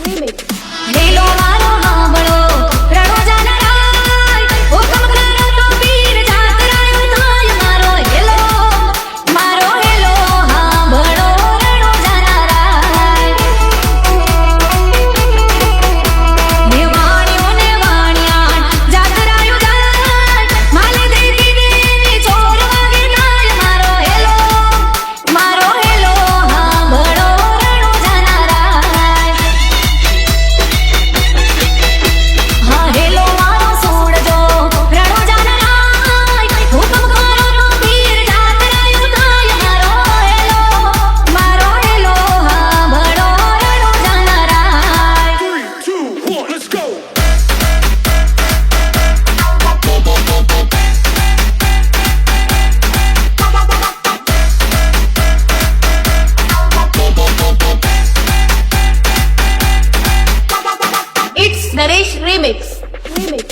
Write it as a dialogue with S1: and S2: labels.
S1: Hello મારો હાંભળો રણોજાના રાય હુકમ કરો તો પીર જાતરાયો થાય મારો હેલો હાંભળો રણોજાના રાય ને વાણિયા જાતરાયો જાય માલે દેતી દેની ચોર વાગે નાય મારો હેલો હાંભળો રણોજાના રાય હા હેલો મારો સોડજો રણોજાના રાય હુકમ કરો તો પીર જાતરાયો થાય મારો hello હાંભળો રણોજાના Rai
S2: 3, 2, 1, let's go.
S1: It's Naresh Remix.